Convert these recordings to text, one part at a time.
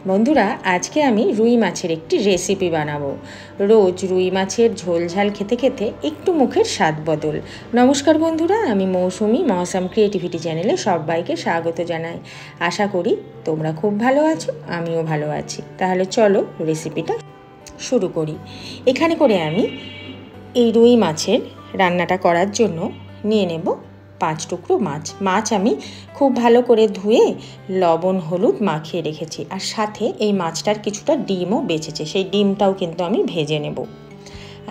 বন্ধুরা, আজকে আমি রুই মাছের একটি রেসিপি বানাবো। রোজ রুই মাছের ঝোল ঝাল খেতে খেতে একটু মুখের স্বাদ বদল। নমস্কার বন্ধুরা, আমি মৌসুমি মৌসাম ক্রিয়েটিভিটি চ্যানেলে সবাইকে স্বাগত জানাই। আশা করি তোমরা খুব ভালো আছো, আমিও ভালো আছি। তাহলে চলো রেসিপিটা শুরু করি। এখানে করে আমি এই রুই মাছের রান্নাটা করার জন্য নিয়ে নেব 5 টুকরো মাছ আমি খুব ভালো করে ধুয়ে লবণ হলুদ মাখিয়ে রেখেছি। আর সাথে এই মাছটার কিছুটা ডিমও বেঁচেছে, সেই ডিমটাও কিন্তু আমি ভেজে নেব।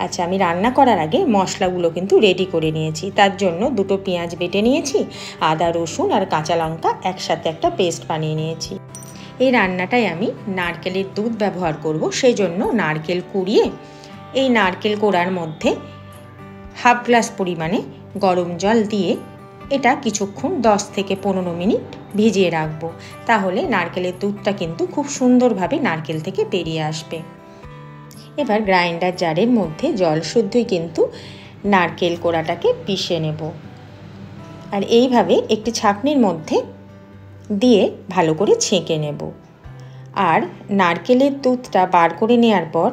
আচ্ছা, আমি রান্না করার আগে মশলাগুলো কিন্তু রেডি করে নিয়েছি। তার জন্য 2টো পেঁয়াজ বেটে নিয়েছি, আদা রসুন আর কাঁচা লঙ্কা একসাথে একটা পেস্ট বানিয়ে নিয়েছি। এই রান্নাটায় আমি নারকেলের দুধ ব্যবহার করব, সেই জন্য নারকেল কুড়িয়ে এই নারকেল কোড়ার মধ্যে হাফ গ্লাস পরিমাণে গরম জল দিয়ে এটা কিছুক্ষণ 10 থেকে 15 মিনিট ভিজিয়ে রাখবো। তাহলে নারকেলের দুধটা কিন্তু খুব সুন্দরভাবে নারকেল থেকে বেরিয়ে আসবে। এবার গ্রাইন্ডার জারের মধ্যে জল শুদ্ধই কিন্তু নারকেল কোড়াটাকে পিষে নেব। আর এইভাবে একটি ছাঁকনির মধ্যে দিয়ে ভালো করে ছেঁকে নেব। আর নারকেলের দুধটা বার করে নেওয়ার পর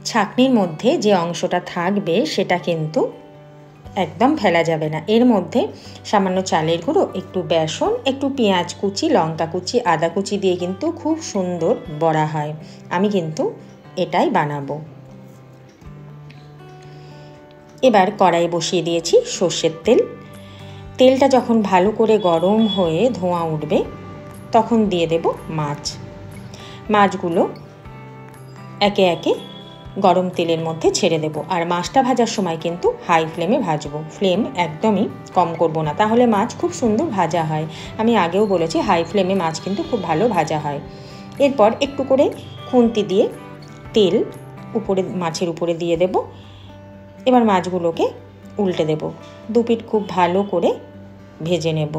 ছাঁকনির মধ্যে যে অংশটা থাকবে সেটা কিন্তু একদম ফেলা যাবে না। এর মধ্যে সামান্য চালের গুঁড়ো, একটু বেসন, একটু পেঁয়াজ কুচি, লঙ্কা কুচি, আদা কুচি দিয়ে কিন্তু খুব সুন্দর বড়া হয়। আমি কিন্তু এটাই বানাবো। এবার কড়াই বসিয়ে দিয়েছি সর্ষের তেল। তেলটা যখন ভালো করে গরম হয়ে ধোঁয়া উঠবে তখন দিয়ে দেব মাছগুলো একে একে গরম তেলের মধ্যে ছেড়ে দেব। আর মাছটা ভাজার সময় কিন্তু হাই ফ্লেমে ভাজবো, ফ্লেম একদমই কম করব না, তাহলে মাছ খুব সুন্দর ভাজা হয়। আমি আগেও বলেছি হাই ফ্লেমে মাছ কিন্তু খুব ভালো ভাজা হয়। এরপর একটু করে খুন্তি দিয়ে তেল মাছের উপরে দিয়ে দেব। এবার মাছগুলোকে উল্টে দেব, দুপিঠ খুব ভালো করে ভেজে নেব।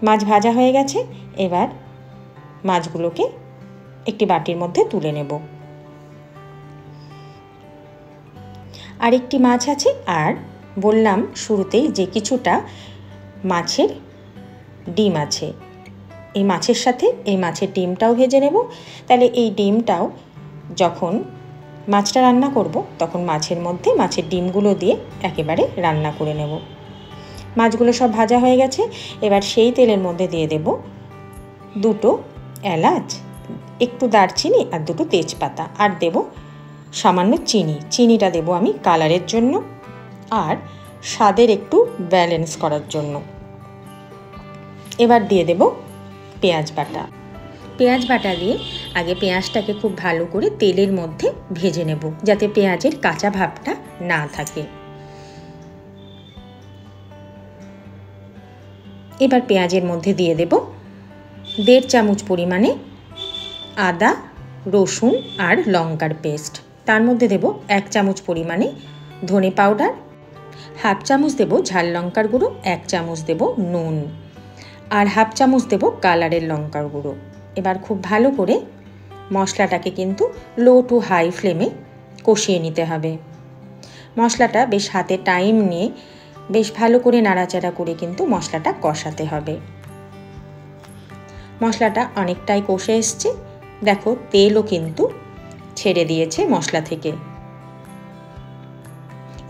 মাছ ভাজা হয়ে গেছে, এবার মাছগুলোকে একটি বাটির মধ্যে তুলে নেব। আরেকটি মাছ আছে, আর বললাম শুরুতেই যে কিছুটা মাছের ডিম আছে, এই মাছের সাথে এই মাছের ডিমটাও ভেজে নেব। তাহলে এই ডিমটাও যখন মাছটা রান্না করব তখন মাছের মধ্যে মাছের ডিমগুলো দিয়ে একেবারে রান্না করে নেব। মাছগুলো সব ভাজা হয়ে গেছে, এবার সেই তেলের মধ্যে দিয়ে দেব 2টো এলাচ, একটু দারচিনি আর 2টো তেজপাতা, আর দেব সামান্য চিনিটা দেব আমি কালারের জন্য আর স্বাদের একটু ব্যালেন্স করার জন্য। এবার দিয়ে দেব পেঁয়াজ বাটা দিয়ে আগে পেঁয়াজটাকে খুব ভালো করে তেলের মধ্যে ভেজে নেব, যাতে পেঁয়াজের কাঁচা ভাবটা না থাকে। এবার পেঁয়াজের মধ্যে দিয়ে দেব 1.5 চামচ পরিমাণে আদা রসুন আর লঙ্কার পেস্ট। তার মধ্যে দেব 1 চামচ পরিমাণে ধনে পাউডার, হাফ চামচ দেব ঝাল লঙ্কার গুঁড়ো, 1 চামচ দেব নুন, আর হাফ চামচ দেব কালারের লঙ্কার গুঁড়ো। এবার খুব ভালো করে মশলাটাকে কিন্তু লো টু হাই ফ্লেমে কষিয়ে নিতে হবে। মশলাটা বেশ হাতে টাইম নিয়ে বেশ ভালো করে নাড়াচাড়া করে কিন্তু মশলাটা কষাতে হবে। মশলাটা অনেকটাই কষে এসছে, দেখো তেলও কিন্তু ছেড়ে দিয়েছে মশলা থেকে।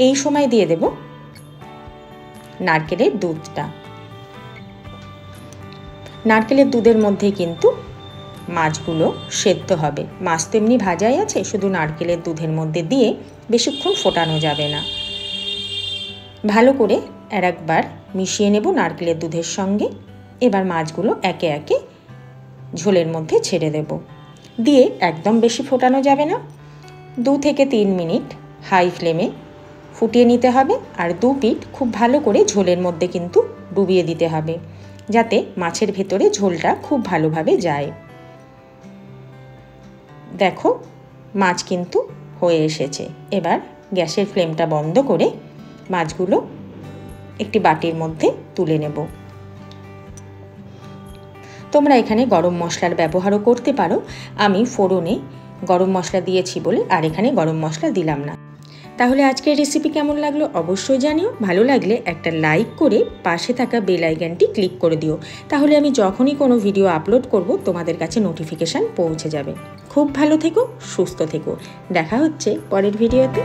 এই সময় দিয়ে দেব নারকেলের দুধটা। নারকেলের দুধের মধ্যে কিন্তু মাছগুলো সেদ্ধ হবে। মাছ তো এমনি ভাজাই আছে, শুধু নারকেলের দুধের মধ্যে দিয়ে বেশিক্ষণ ফোটানো যাবে না। ভালো করে একবার মিশিয়ে নেব নারকেলের দুধের সঙ্গে। এবার মাছগুলো একে একে ঝোলের মধ্যে ছেড়ে দেব, দিয়ে একদম বেশি ফোটানো যাবে না। 2 থেকে 3 মিনিট হাই ফ্লেমে ফুটিয়ে নিতে হবে। আর দুপিঠ খুব ভালো করে ঝোলের মধ্যে কিন্তু ডুবিয়ে দিতে হবে, যাতে মাছের ভেতরে ঝোলটা খুব ভালোভাবে যায়। দেখো মাছ কিন্তু হয়ে এসেছে। এবার গ্যাসের ফ্লেমটা বন্ধ করে মাছগুলো একটি বাটির মধ্যে তুলে নেব। তোমরা এখানে গরম মশলার ব্যবহারও করতে পারো। আমি ফোড়নে গরম মশলা দিয়েছি বলে আর এখানে গরম মশলা দিলাম না। তাহলে আজকের রেসিপি কেমন লাগলো অবশ্যই জানিও। ভালো লাগলে একটা লাইক করে পাশে থাকা বেল আইকনটি ক্লিক করে দিও, তাহলে আমি যখনই কোনো ভিডিও আপলোড করব তোমাদের কাছে নোটিফিকেশান পৌঁছে যাবে। খুব ভালো থেকো, সুস্থ থেকো, দেখা হচ্ছে পরের ভিডিওতে।